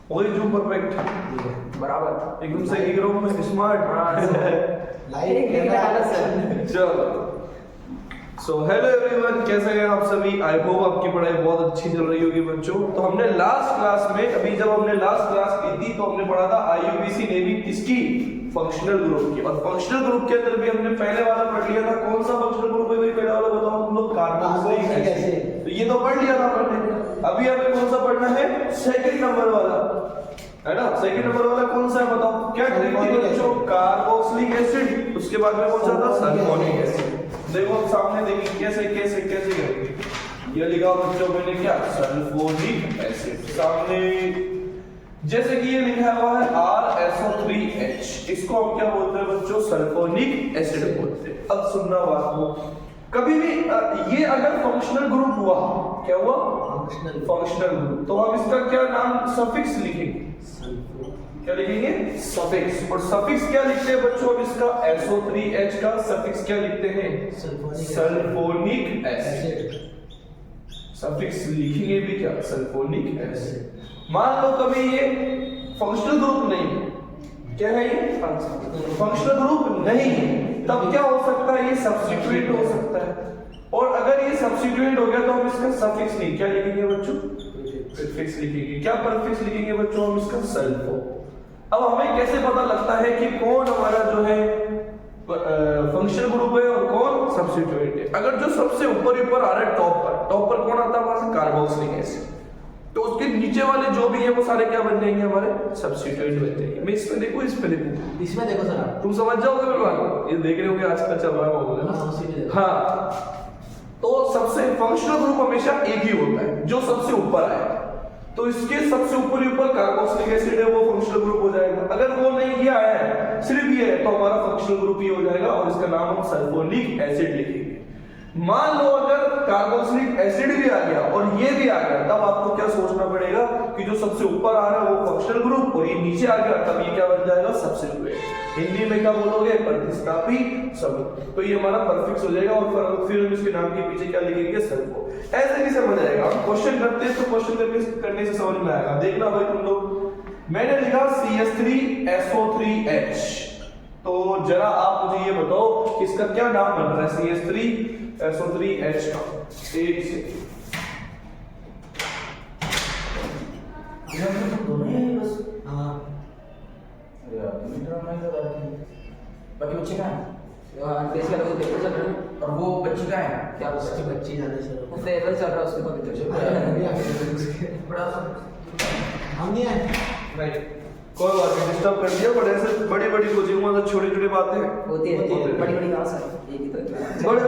वही जो परफेक्ट बराबर एकदम सही गिरो में स्मार्ट चलो सो हेलो एवरीवन, कैसे हैं आप सभी। आई होप आपकी पढ़ाई बहुत अच्छी चल रही होगी बच्चों। तो हमने लास्ट क्लास में जब हमने लास्ट क्लास की थी तो हमने पढ़ा था आईयूपीसी नेवी किसकी, फंक्शनल ग्रुप की। और फंक्शनल ग्रुप के अंदर भी हमने पहले वाला पढ़ लिया था। कौन सा फंक्शनल ग्रुप है भाई, पहले वाला बताओ तुम लोग। कार्बोक्सिलिक एसिड, तो ये तो पढ़ लिया था हमने। अभी हमें कौन सा पढ़ना है, सेकंड नंबर वाला, है ना। सेकंड नंबर वाला कौन सा है बताओ, क्या ट्रिक थी बच्चों, कार्बोक्सिलिक एसिड। उसके बाद में कौन सा था, सल्फोनिक एसिड। देखो सामने देखिए कैसे कैसे कैसे करेंगे। ये लिखा बच्चों मैंने क्या, सल्फोनिक एसिड। सामने जैसे कि ये लिखा हुआ है RSO3H, इसको हम क्या बोलते हैं बच्चों, सल्फोनिक एसिड बोलते हैं। अब सुनना बात को, कभी भी ये अगर फंक्शनल ग्रुप हुआ, क्या हुआ, फंक्शनल ग्रुप, तो हम इसका क्या नाम, सफिक्स लिखेंगे। क्या लिखेंगे, सफिक्स। और सफिक्स क्या लिखते हैं बच्चों, अब इसका SO3H का सफिक्स क्या लिखते हैं, सल्फोनिक एसिड। सफिक्स लिखेंगे भी क्या, सल्फोनिक एसिड। मान लो कभी ये फंक्शनल ग्रुप नहीं, क्या है ये, फंक्शनल ग्रुप नहीं, तब क्या हो सकता है, ये सब्स्टिट्यूएंट हो सकता है। और अगर ये सब्स्टिट्यूएंट हो गया तो हम इसका सफिक्स नहीं, क्या लिखेंगे बच्चों, प्रीफिक्स लिखेंगे। क्या प्रीफिक्स लिखेंगे बच्चों, हम इसका सल्फो। अब हमें कैसे पता लगता है कि कौन हमारा जो है फंक्शनल ग्रुप है और कौन सब्स्टिट्यूएंट है। अगर जो सबसे ऊपर आ रहा है, टॉप पर कौन आता है हमारा, कार्बोक्सिलिक एसिड, तो उसके नीचे वाले जो भी है वो सारे क्या बन जाएंगे, हमारे सब्स्टिट्यूएंट बन जाएंगे। मैं इसमें देखो, इसमें देखो, इसमें देखो सर, तुम समझ जाओगे बिल्कुल। ये देख रहे होगे आजकल चल रहा है। हाँ, तो सबसे फंक्शनल ग्रुप हमेशा एक ही होता है, जो सबसे ऊपर आए। तो इसके सबसे ऊपर कार्बोक्सिलिक एसिड है, वो फंक्शनल ग्रुप हो जाएगा। अगर वो नहीं ये आया है, सिर्फ ये है, तो हमारा फंक्शनल ग्रुप ही हो जाएगा और इसका नाम हम सल्फोनिक एसिड लिखेंगे। मान लो अगर कार्बोक्सिलिक एसिड भी आ गया और ये भी आ गया, तब आपको क्या सोचना पड़ेगा कि जो सबसे ऊपर आ रहा है वो फंक्शनल ग्रुप और ये नीचे आ गया, तब ये क्या बन जाएगा, सब्स्टिट्यूएंट। हिंदी में क्या बोलोगे, प्रतिस्थापी समूह। तो ये हमारा परफिक्स हो जाएगा और फिर हम इसके नाम के पीछे क्या लिखेंगे, सल्फो। ऐसे भी समझ आएगा। हम क्वेश्चन करते हैं तो क्वेश्चन करने से समझ में आएगा। देखना भाई तुम लोग, मैंने लिखा CH3SO3H, तो जरा आप मुझे ये बताओ कि इसका क्या नाम बन रहा है, CH3SO3H का। एक से दोनों ही बस। हाँ बाकी बच्चे कहाँ हैं? देश का तो पेपर चल रहा है। और वो बच्ची कहाँ है? क्या उसकी बच्ची जाने से वो फेयरवेल चल रहा है, उसके बाद बड़ा हम नहीं आए, राइट। कोई बात नहीं, डिस्टर्ब कर दिया। बड़े से बड़ी कोचिंग में तो छोटी बातें होती है, बड़ी कहाँ से, एक ही तो बड़े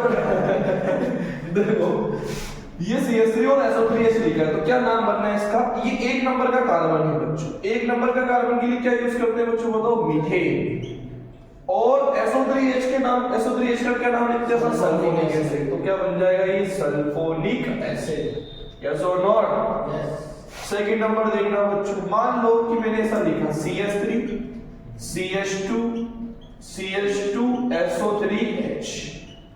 देखो ये CH3 और SO3H लिखा है, तो क्या नाम बनना है इसका, ये एक नंबर का कार्बन है बच्चों। एक नंबर का कार्बन के लिए क्या यूज करते हैं बच्चों, बताओ, मीथेन। और SO3H के नाम, SO3H का क्या नाम लिखते हैं, सल्फोनिक एसिड। तो क्या बन जाएगा ये, सल्फोनिक एसिड। यस और नॉट, यस। सेकंड नंबर देखना बच्चों, मान लो कि मैंने ऐसा लिखा CH3 CH2 CH2 SO3H,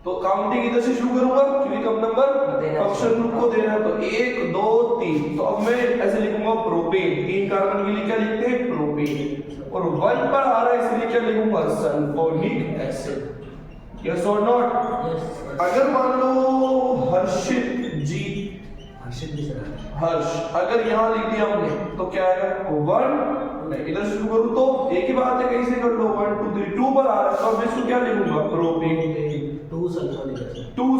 तो काउंटिंग इधर से शुरू करूंगा क्योंकि कम नंबर फंक्शन ग्रुप को देना है। तो 1 2 3, तो अब मैं ऐसे लिखूंगा प्रोपेन। 3 कार्बन के लिए क्या लिखते हैं, प्रोपेन। और 1 पर आ रहा है इसलिए क्या लिखूंगा, सल्फोनिक एसिड। यस और नॉट, यस। अगर मान लो हर्षित जी, हर्ष, अगर यहाँ लिख दिया हमने तो क्या आएगा, 1। मैं इधर शुरू करूं तो एक ही बात है, कहीं से कर लो, 1 2 3, 2 पर आ रहा है तो मैं इसको क्या लिखूंगा, प्रोपेन। 2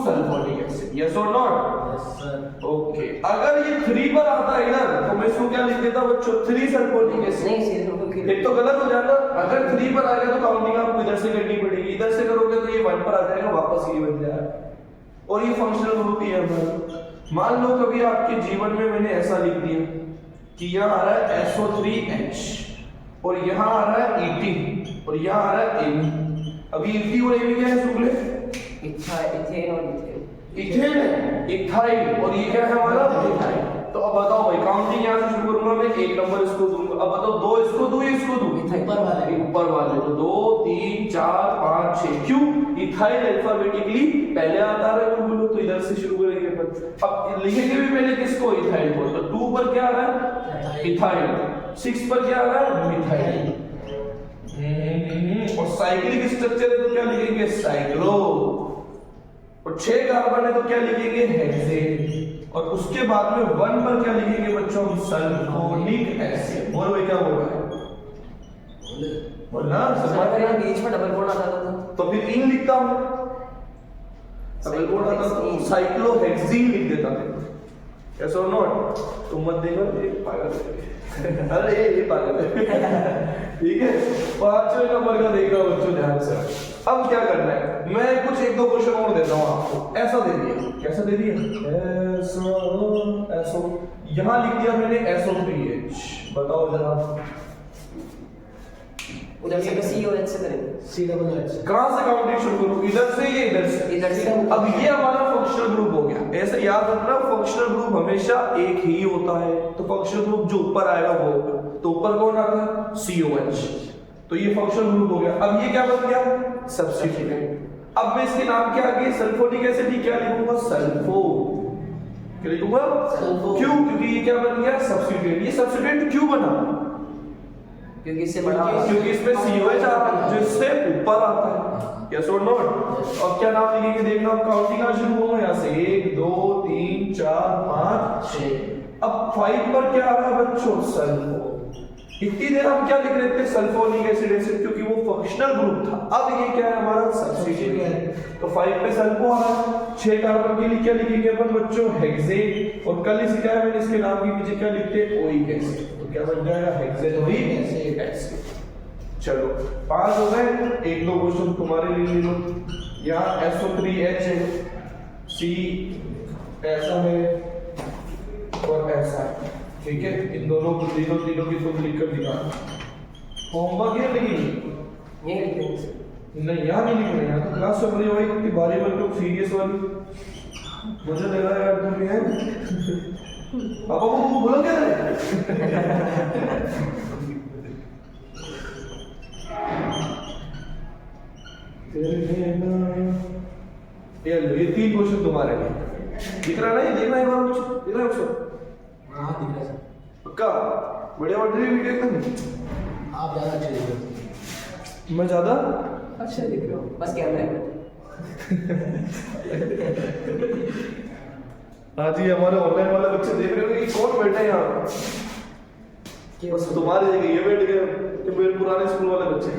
sulphonic acid. यस और नॉट, यस सर। ओके, अगर ये 3 पर आता है इधर तो मैं इसको क्या लिख देता बच्चों, 3 सल्फोनिक एसिड। नहीं, एक तो गलत हो जाता। अगर 3 पर आ गया तो काउंटिंग आपको इधर से करनी पड़ेगी, इधर से करोगे तो ये 1 पर आ जाएगा, वापस ये बन जाएगा। और ये फंक्शनल ग्रुप ही है हमारा। मान लो कभी आपके जीवन में मैंने ऐसा लिख दिया कि यहाँ आ रहा है SO3H और यहाँ आ रहा है ET और यहाँ आ रहा है Ame। अभी ET और Ame क्या है शुक्ले, इथेन और इथेन है, इथाइल, और ये क्या है हमारा, मिथाइल। तो अब बताओ भाई, काउंटिंग यहाँ से शुरू करूंगा मैं, 1 नंबर इसको दूंगा। अब बताओ 2 इसको दूं, इसको दूं, ऊपर वाले तो 2 3 4 5 6। क्यों, इथाइल अल्फाबेटिकली पहले आता है, बोलो तो इधर से शुरू करेंगे। अब लिखेंगे भी पहले किसको, इथाइल को। तो 2 पर क्या आ रहा है, इथाइल। 6 पर क्या आ रहा है मिथाइल। और साइक्लिक स्ट्रक्चर है तो क्या लिखेंगे साइक्लो। और 6 कार्बन है तो क्या लिखेंगे हेक्सेन। और उसके बाद में 1 पर क्या लिखेंगे बच्चों सल्फोनिक एसिड। बोलो भाई क्या बोल रहा है बोलना बीच में डबल बॉन्ड आता था तो फिर इन लिखता हूं डबल बॉन्ड आता तो साइक्लोहेक्सीन लिख देता था। यस और नॉट। तुम मत देखो ये पागल है। अरे ये पागल है। ठीक है 5वें नंबर का देख रहा हूं बच्चों ध्यान से। अब क्या करना है मैं कुछ 1-2 क्वेश्चन और देता हूं आपको। ऐसा दे दिया कैसा दे दिया ऐसो यहां लिख दिया मैंने SO3H। बताओ जरा उधर से सी और एच से करेंगे COOH। कहां से काउंटिंग शुरू करूं इधर से या इधर से। अब ये हमारा फंक्शनल ग्रुप हो गया। ऐसा याद रखना फंक्शनल ग्रुप हमेशा एक ही होता है तो फंक्शनल ग्रुप जो ऊपर आएगा वो होगा। तो ऊपर कौन आता है COH। तो ये फंक्शनल ग्रुप हो गया। अब ये क्या बन गया सब्स्टिट्यूएंट। अब मैं इसके नाम के आगे सल्फोनिक एसिड क्या लिखूंगा सल्फो। क्या लिखूंगा क्यों क्योंकि ये क्या बन गया सब्स्टिट्यूएंट। ये सब्स्टिट्यूएंट क्यों बना क्योंकि इससे बड़ा क्योंकि इसमें COH आता है जो इससे ऊपर आता है। यस और नॉट। और क्या नाम लिखेंगे देखना काउंटिंग आज शुरू होगा यहां से 1 2 3 4 5 6। अब 5 पर क्या आ रहा है बच्चों सल्फो। इतनी देर हम क्या लिख रहे थे सल्फोनिक एसिड क्योंकि वो फंक्शनल ग्रुप था। अब ये क्या है हमारा सब्स्टिट्यूएंट। तो 5 पे सल्फो आ रहा है। 6 कार्बन के लिए क्या लिखेंगे अपन बच्चों हेक्सेन। और कल ही सिखाया मैंने इसके नाम के पीछे क्या लिखते हैं ओइक एसिड। तो क्या बन जाएगा हेक्सेनोइक एसिड। चलो 5 हो गए। 1-2 क्वेश्चन तुम्हारे लिए ले लो। यहाँ SO3H है C ऐसा है और ऐसा है। ठीक है इन दोनों को तीनों की तुम लिखकर दिखा। होमवर्क है लेकिन ये लिखेंगे नहीं यहाँ नहीं लिखना। यहाँ तो क्लास चल रही होगी कि बारी बार तुम सीरियस वाली मुझे लग रहा है यार तुम है पापा को बोलो क्या ये 3 क्वेश्चन तुम्हारे लिए दिख रहा है ना। ये देखना एक बार कुछ दिख रहा है उसको। हाँ दिख रहा है पक्का बढ़िया बढ़ रही वीडियो एकदम। आप ज़्यादा अच्छे दिख रहे हो। मैं ज्यादा अच्छे दिख रहे हो बस कैमरे में। हाँ जी हमारे ऑनलाइन वाले बच्चे देख रहे हो कि कौन बैठे हैं यहाँ। बस तुम्हारी जगह ये बैठ गए कि मेरे पुराने स्कूल वाले बच्चे।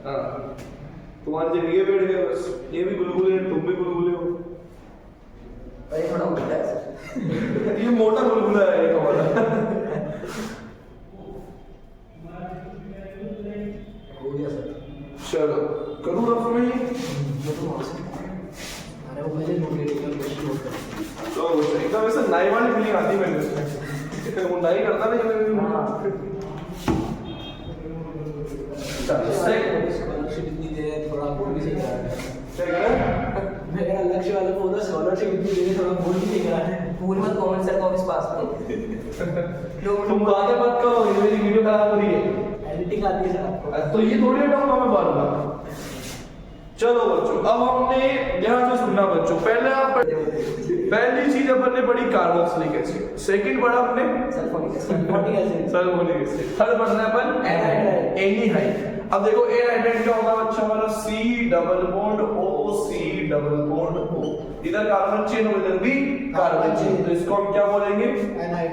हाँ तुम्हारी जगह ये बैठ गए बस। ये भी गुलगुले हैं तुम भी गुलगुले हो। अरे थोड़ा मोटा है ये मोटा गुलगुला है एक हमारा। हो गया सर। चलो करूँ रफ में ये अरे वो पहले नोट लेकर क्वेश्चन नोट कर। तो एकदम वैसे नाई वाली फीलिंग आती है मैंने उसमें। वो नाई करता ना हाँ स्कॉलरशिप इतनी दे रहे थोड़ा बोल भी सही रहा है। मेरा लक्ष्य वाले को उधर स्कॉलरशिप इतनी दे रहे थोड़ा बोल भी सही रहा है। पूरी मत कॉमन सर का ऑफिस पास में तुम बातें मत करो ये मेरी वीडियो खराब हो रही है। एडिटिंग आती है सर आपको। तो ये थोड़ी हटाऊंगा मैं बार बार। चलो बच्चों अब हमने यहाँ से सुनना बच्चों पहली चीज अपन ने पढ़ी कार्बोक्सिलिक एसिड। सेकंड पढ़ा हमने sulphonic acid. Sulphonic acid. Third पढ़ना है अपन एल्डिहाइड। अब देखो एल्डिहाइड क्या होगा बच्चा हमारा C double bond O C double bond O। इधर कार्बन चेन और इधर भी कार्बन चेन तो इसको हम क्या बोलेंगे एनहाइड।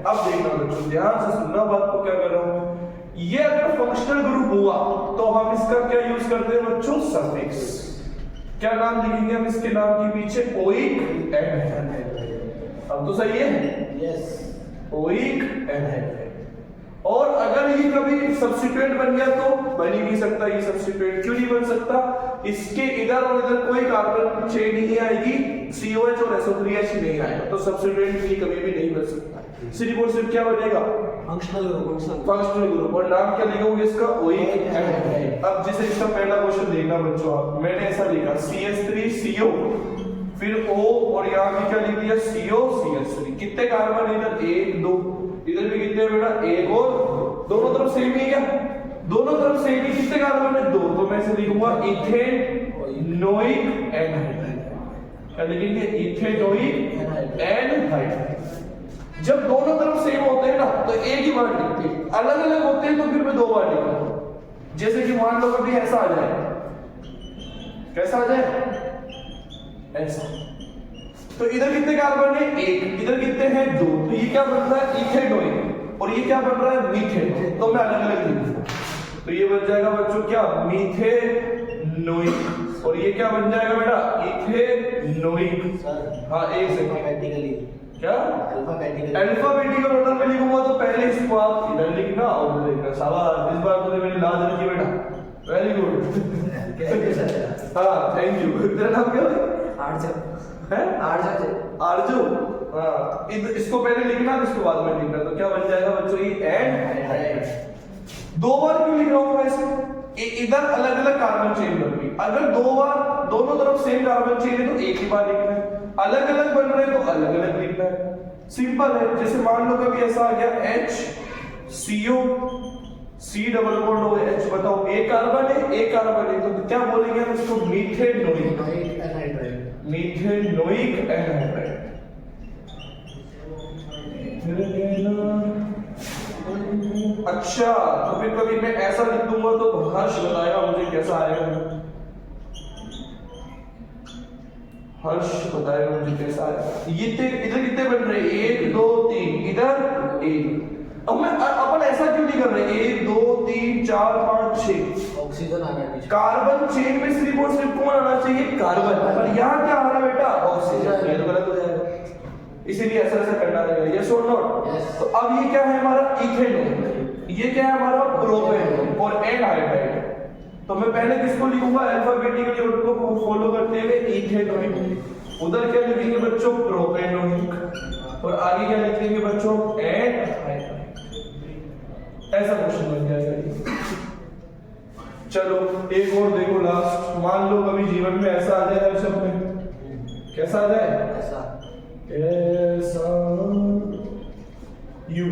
अब देखना बच्चों ध्यान से सुनना बात को क्या कर रहा हूँ। ये अगर फंक्शनल ग्रुप हुआ तो हम इसका क्या यूज करते हैं बच्चों सफिक्स। क्या नाम लिखेंगे हम इसके नाम के पीछे ओइक एनहाइड। अब तो सही है यस ओइक एनहाइड। और अगर ये कभी सब्स्टिट्यूएंट बन गया तो बन ही नहीं सकता। ये सब्स्टिट्यूएंट क्यों नहीं बन सकता इसके इधर और इधर कोई कार्बन चेन नहीं आएगी COH और SO3H नहीं आएगा तो सब्स्टिट्यूएंट भी कभी भी नहीं बन सकता। सिर्फ और सिर्फ क्या बनेगा फंक्शनल ग्रुप। और नाम क्या लिखोगे इसका ओइक एनहाइड। अब जैसे इसका पहला क्वेश्चन देखना बच्चों आप मैंने ऐसा लिखा CH3CO फिर O और यहाँ भी क्या लिख दिया CO CH3। कितने कार्बन इधर 1 2 इधर भी कितने बेटा 1 और दोनों तरफ सेम ही है क्या दोनों तरफ सेम ही। कितने कार्बन है 2 तो मैं इसे लिखूंगा इथेनोइक एनहाइड। क्या लिखेंगे इथेनोइक एनहाइड। जब दोनों तरफ सेम होते हैं ना तो एक ही बार लिखते हैं, अलग अलग होते हैं तो फिर मैं 2 बार लिखता हूं। जैसे कि मान लो कभी ऐसा आ जाए, कैसा आ जाए, ऐसा, तो इधर कितने कार्बन है, 1, इधर कितने हैं, 2, तो ये क्या बन रहा है, इथेनोइक, और ये क्या बन रहा है, मीथेन। तो मैं अलग अलग लिखूंगा, तो ये बन जाएगा बच्चों क्या, मीथेनोइक, और ये क्या बन जाएगा बेटा, इथेनोइक। हाँ एक सेकंड, क्या अल्फाबेटिकल ऑर्डर में लिखूंगा तो पहले इसको आप इधर लिखना और उधर लिखना। शाबाश, इस बार तो मैंने लाज रखी बेटा, वेरी गुड। हाँ थैंक यू। तेरा नाम क्या है, आरजू। हाँ इसको पहले लिखना इसको बाद में लिखना, तो क्या बन जाएगा बच्चों, ये एंड। 2 बार क्यों लिख रहा हूं मैं इसे, इधर अलग अलग कार्बन चेन बन गई, अगर 2 बार दोनों तरफ सेम कार्बन चेन है तो एक ही बार लिखना है, अलग अलग बन रहे हैं तो अलग अलग लिखना है, सिंपल है। जैसे मान लो कभी ऐसा आ गया HCO, C डबल बॉन्ड हो गया H, बताओ एक कार्बन है तो क्या बोलेंगे हम इसको, मीथेनोइक, मीथेनोइक एनहाइड्राइड। अच्छा तो फिर कभी मैं ऐसा लिख दूंगा तो हर्ष बताएगा मुझे कैसा आएगा, हर्ष बताएगा मुझे कैसा आएगा। ये इधर कितने बन रहे हैं, 1 2 3, इधर 1। अब मैं अपन ऐसा क्यों नहीं कर रहे, 1 2 3 4 5 6, ऑक्सीजन आना चाहिए, कार्बन चेन में सिर्फ और सिर्फ कौन आना चाहिए, कार्बन, पर यहाँ क्या आ रहा है बेटा, ऑक्सीजन, ये तो गलत हो जाएगा, इसीलिए ऐसा ऐसा करना रहेगा, यस और नॉट। तो अब ये क्या है हमारा, इथेनॉल, ये क्या है हमारा, प्रोपेनॉल और एनहाइड्राइड। तो मैं पहले किसको लिखूंगा, अल्फाबेटिकली ऑर्डर को फॉलो करते हुए इथेनॉइक, उधर क्या लिखेंगे बच्चों, प्रोपेनॉइक, और आगे क्या लिखेंगे बच्चों, एनहाइड्राइड। ऐसा क्वेश्चन बन जाएगा। चलो एक और देखो लास्ट, मान लो कभी जीवन में ऐसा आ जाए शब्द में, कैसा आ जाए, ऐसा यू,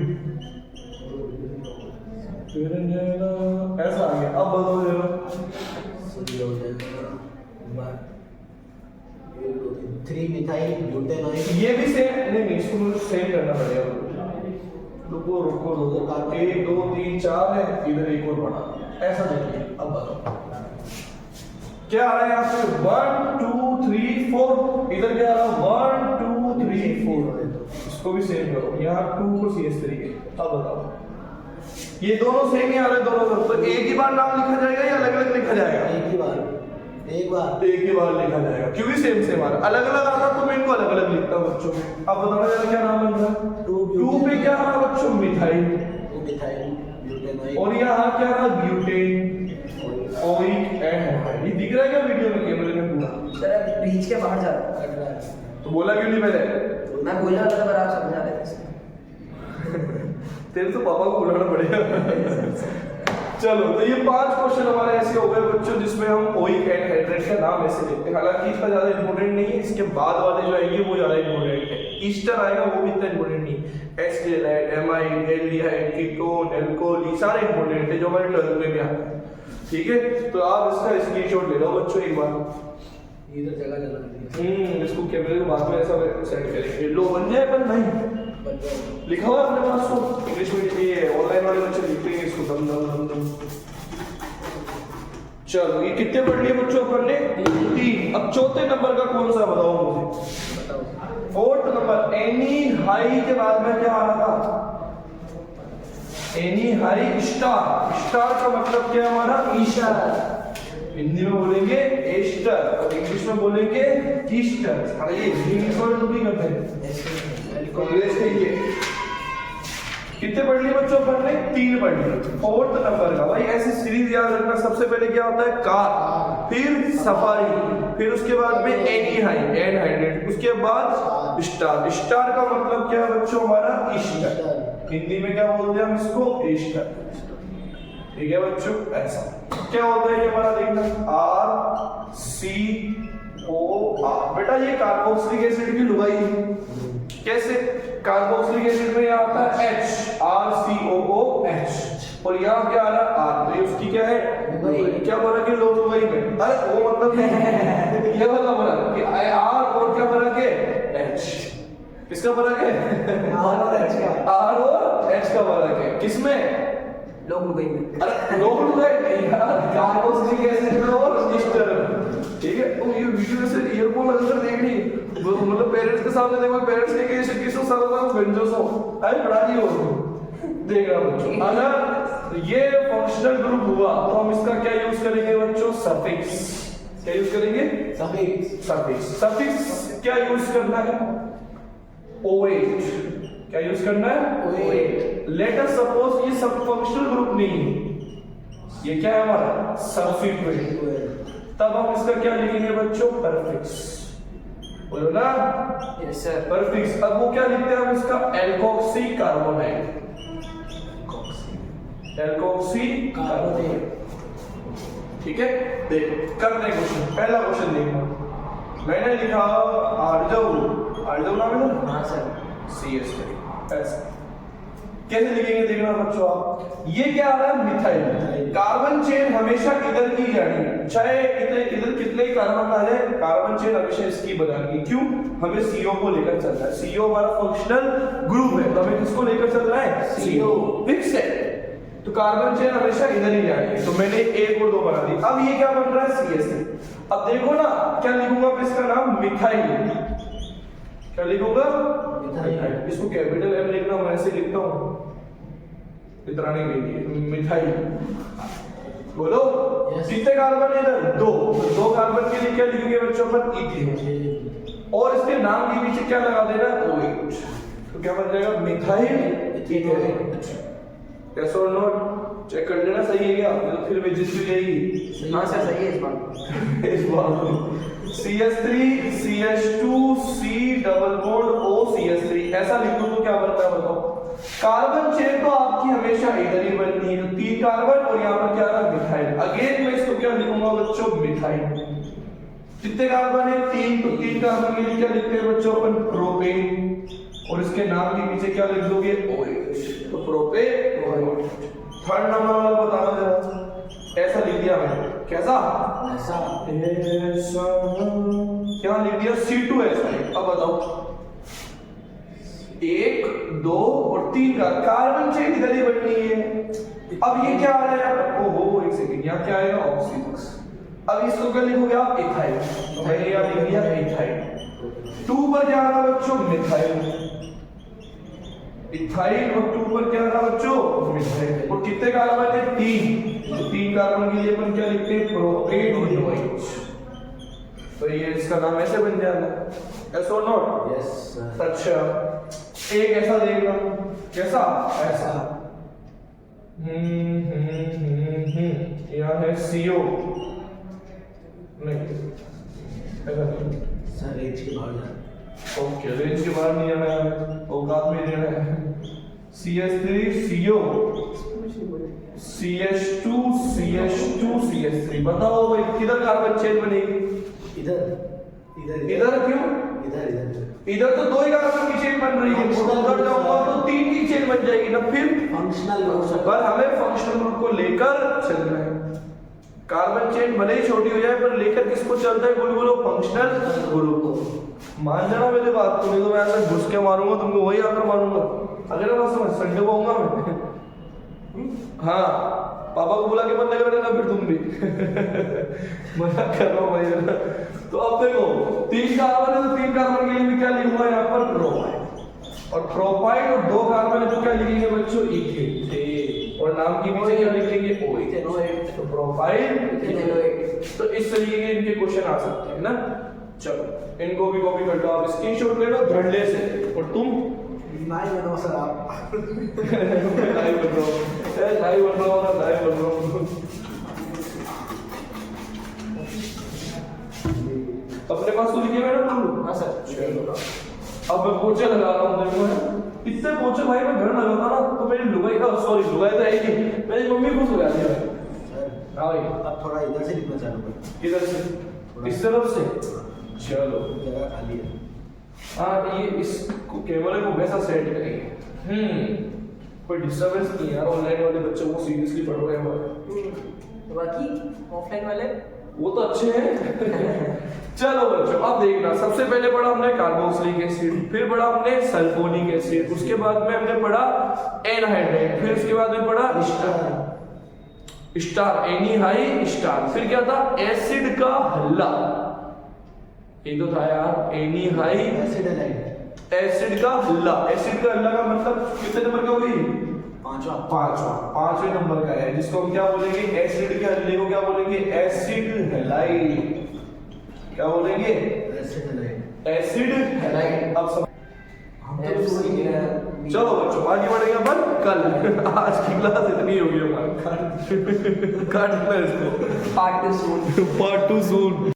ऐसा आ गया, अब बदलो जरा, 3 मिथाइल ब्यूटेनॉइक, ये भी सेम नहीं, इसको मुझे सेम करना पड़ेगा, रुको 1 2 3 4 है, इधर एक और बड़ा, ऐसा देखिए। अब बताओ क्या आ रहा है यहाँ पे, 1 2 3 4, इधर क्या आ रहा है, 1 2 3 4, इसको भी सेम करो, यहाँ 2 को सी इस तरीके। अब बताओ ये दोनों सेम ही आ रहे हैं दोनों तरफ, तो एक ही बार नाम लिखा जाएगा या अलग अलग लिखा जाएगा, एक ही बार लिखा जाएगा, क्योंकि सेम आ रहा है। अलग अलग आता तो मैं इनको अलग अलग लिखता हूँ बच्चों। अब बताओ यार क्या नाम बन रहा है, 2 पे क्या आ रहा है बच्चों, मिथाइल, ब्यूटेनॉइक, और यहाँ क्या आ रहा है, ब्यूटेन, ओइक एंड, ये दिख रहा है क्या वीडियो में, कैमरे में पूरा, सर बीच के बाहर जा रहा है, तो बोला क्यों नहीं पहले, मैं बोला था पर आप समझा रहे थे। तेरे तो पापा को बुलाना पड़ेगा। चलो तो ये 5 क्वेश्चन हमारे ऐसे हो गए बच्चों जिसमें हम ओइक एनहाइड्राइड का नाम ऐसे लेते हैं। हालांकि इतना ज्यादा इंपॉर्टेंट नहीं है, इसके बाद वाले जो आएंगे वो ज्यादा इंपॉर्टेंट है। ईस्टर आएगा वो भी इतना इंपॉर्टेंट नहीं, एस्टेराइड, एमाइड, एल्डिहाइड, कीटोन, एल्कोहल, ये सारे इंपॉर्टेंट है जो हमारे 12th में भी आते हैं। ठीक है, तो आप इसका स्क्रीनशॉट ले लो बच्चों एक बार, इधर जगह जला इसको कैमरे के बाद में ऐसा सेट करेंगे, लो बन जाए पर नहीं लिखा हुआ अपने पास तो इंग्लिश में, ये ऑनलाइन वाले बच्चे लिखते हैं इसको दम दम दम दम। चलो ये कितने पढ़ लिए बच्चों अपन ने, 3। अब चौथे नंबर का कौन सा बताओ मुझे, 4th नंबर, एनी हाई के बाद में क्या आ रहा था, एनी हाई स्टार, स्टार का मतलब क्या है हमारा, ईस्टर, हिंदी में बोलेंगे एस्टर और इंग्लिश में बोलेंगे ईस्टर। अरे ये इंग्लिश वर्ड तो नहीं करते हैं, कांग्रेस कहिए। कितने पढ़ लिए बच्चों अपन ने, 3 पढ़ लिए। 4th नंबर का भाई ऐसी सीरीज याद रखना, सबसे पहले क्या होता है, कार, फिर सफारी, फिर उसके बाद में एनी हाई, एनहाइड्रेट, उसके बाद स्टार। स्टार का मतलब क्या है बच्चों, हमारा ईस्टर, हिंदी में क्या बोलते हैं हम इसको, ईस्टर। ठीक है बच्चों, ऐसा क्या होता है ये हमारा देखना, RCOR। बेटा ये कार्बोक्सिलिक एसिड की लुगाई है, कैसे, कार्बोक्सिलिक एसिड में यहाँ आता है H, RCOOH, और यहाँ क्या आ रहा है R, तो ये उसकी क्या है, क्या फर्क है लोग लुगाई में, अरे वो मतलब ये वाला फर्क कि R और क्या फर्क है, H। किसका फर्क है? आर और एच का। आर और एच का फर्क है। किसमें? लोग लुगाई में। अरे लोग लुगाई नहीं यार, कार्बोक्सिलिक एसिड में और ईस्टर। ठीक है, तो ये वीडियो से ईयरफोन लगाकर देखनी, मतलब पेरेंट्स के सामने देखो, पेरेंट्स ने कि किसको सारा बेंजोसो आई पढ़ा दी हो, देख रहा हूं। अगर ये फंक्शनल ग्रुप हुआ तो हम इसका क्या यूज करेंगे बच्चों? सफिक्स। क्या यूज करेंगे? सफिक्स। सफिक्स। सफिक्स क्या यूज करना है? OH। क्या यूज करना है? OH। लेट अस सपोज ये सब फंक्शनल ग्रुप नहीं है, ये क्या है हमारा? सब्स्टिट्यूएंट। तब हम इसका क्या लिखेंगे बच्चों? परफिक्स। बोलो ना? Yes sir. परफिक्स। अब वो क्या लिखते हैं हम इसका? Alkoxy carbonate. Alkoxy carbonate. ठीक है, देख करने क्वेश्चन। पहला क्वेश्चन देखना, मैंने लिखा आर्जव। आर्जव नाम है ना? हाँ सर। CH3 ऐसा कैसे लिखेंगे देखना बच्चों आप। ये क्या आ रहा है? मिथाइल। कार्बन चेन हमेशा इधर की जानी है, चाहे इधर कितने कार्बन आ जाए, कार्बन चेन हमेशा इसकी बनानी है। क्यों? हमें CO को लेकर चलना है। CO हमारा फंक्शनल ग्रुप है, तो हमें किसको लेकर चल रहा है? CO। फिक्स है, तो कार्बन चेन हमेशा इधर ही जानी है। तो मैंने 1 और 2 बना दी। अब ये क्या बन रहा है? CH3। अब देखो ना, क्या लिखूंगा मैं इसका नाम? मिथाइल। क्या लिखूंगा? मिथाइल। इसको कैपिटल M लिखना, मैं ऐसे लिखता हूं इतराने के लिए, मिथाइल। बोलो कितने कार्बन इधर? 2। तो 2 कार्बन के लिए क्या लिखेंगे बच्चों? पर इथेन। और इसके नाम के पीछे क्या लगा देना? OH। तो क्या बन जाएगा? Methyl ethane. यस और नॉट? चेक कर लेना सही है क्या, तो फिर बेइज्जती हो जाएगी। हाँ सर सही है इस बात। इस बात CH3 CH2 C double bond O CH3 ऐसा लिख दो तो क्या बनता है बताओ? कार्बन चेन तो आपकी हमेशा इधर ही बननी है, 3 कार्बन और यहाँ पर क्या रहा? मिथाइल। अगेन मैं इसको क्या लिखूंगा बच्चों? मिथाइल। कितने कार्बन है? 3। तो 3 कार्बन के लिए क्या लिखते हैं बच्चों अपन? प्रोपेन। और इसके नाम के पीछे क्या लिख दोगे? OH। तो प्रोपेन। थर्ड नंबर वाला बताना जरा, ऐसा लिख दिया मैंने। कैसा? ऐसा। ऐसा क्या लिख दिया? C2H5। अब बताओ, 1 2 और 3 का कार्बन चेन इधर ही बननी है। अब ये क्या आ रहा है? ओहो एक सेकंड, यहाँ क्या आएगा? ऑक्सीजन। अब इसको क्या लिखोगे आप? इथाइल। तो मैंने यहाँ लिख दिया इथाइल। 2 पर क्या आ रहा बच्चों? मिथाइल। इथाइल और 2 पर क्या आ रहा बच्चों? मिथाइल। और कितने कार्बन है? 3। तो 3 कार्बन के लिए अपन क्या लिखते हैं? Propane OH। तो ये इसका नाम ऐसे बन जाएगा। यस और नॉट? Yes sir. अच्छा, एक ऐसा देखना। कैसा? ऐसा। यहाँ है CO। नहीं ऐसा नहीं। सर रेंज के बाहर जा। ओके, रेंज के बाहर नहीं आना है, औकात में रहना है। CH3 CO CH2 CH2 CH3। बताओ भाई किधर कार्बन चेन बनेगी? इधर इधर इधर क्यों? इधर इधर इधर तो 2 ही कार्बन की चेन बन रही है, उधर जाऊंगा तो 3 की चेन बन जाएगी ना। फिर फंक्शनल ग्रुप। पर हमें फंक्शनल ग्रुप को लेकर चलना है। कार्बन चेन भले ही छोटी हो जाए पर लेकर किसको चलता है? बोलो फंक्शनल ग्रुप को। मान जाना मेरी बात को, नहीं तो मैं ऐसे घुस के मारूंगा तुमको, वही आकर मारूंगा। अगले बार समझ, संडे को आऊंगा मैं। हाँ, पापा को बुला के मत लगा देना फिर तुम भी। मजाक कर रहा हूँ भाई ना। तो अब देखो 3 कार्बन है, तो 3 कार्बन के लिए भी क्या लिखूंगा यहाँ पर? प्रोपाइड। और प्रोपाइड और 2 कार्बन है तो क्या लिखेंगे बच्चों? इथेन। और नाम के पीछे क्या लिखेंगे? OH। तो प्रोपाइड। तो इस तरीके के इनके क्वेश्चन आ सकते हैं ना। चलो इनको भी कॉपी कर लो, आप स्क्रीनशॉट ले लो धड़ल्ले से। और तुम? नहीं बनो सर आप। लाइव बन रहा हूँ, लाइव बन रहा हूँ, लाइव बन रहा हूँ। अपने पास तो लिखे हुए ना तुम लोग? हाँ सर। अब मैं पोछे लगा रहा हूँ, देखो है इससे पोछे भाई मैं घर लगाता ना तो मेरी लुगाई का, सॉरी लुगाई तो है ही, मेरी मम्मी को सुला दिया। सर हाँ भाई, अब थोड़ा इधर से लिखना चालू कर। किधर से? इस तरफ से? चलो जगह खाली है। हाँ, ये इस कैमरे को वैसा सेट करेंगे। कोई डिस्टर्बेंस नहीं यार, ऑनलाइन वाले बच्चों को सीरियसली पढ़ रहे हैं। बाकी ऑफलाइन वाले वो तो अच्छे हैं। चलो बच्चों अब देखना, सबसे पहले पढ़ा हमने कार्बोक्सिलिक एसिड, फिर पढ़ा हमने सल्फोनिक एसिड, उसके बाद में हमने पढ़ा एनहाइड्राइड, फिर उसके बाद में पढ़ा स्टार एनीहाई स्टार, फिर क्या था एसिड का हल्ला, ये तो था यार एनीहाई एसिड का हल्ला। एसिड का हल्ला का मतलब कितने नंबर का होगी? पांचवें नंबर का है, जिसको हम क्या बोलेंगे? एसिड के हल्ले को क्या बोलेंगे? Acid halide. क्या बोलेंगे? Acid halide. अब सब चलो बच्चों आगे बढ़ेंगे अपन कल। आज की क्लास इतनी होगी हमारी। काटना इसको। पार्ट 2 सून। पार्ट 2 सून।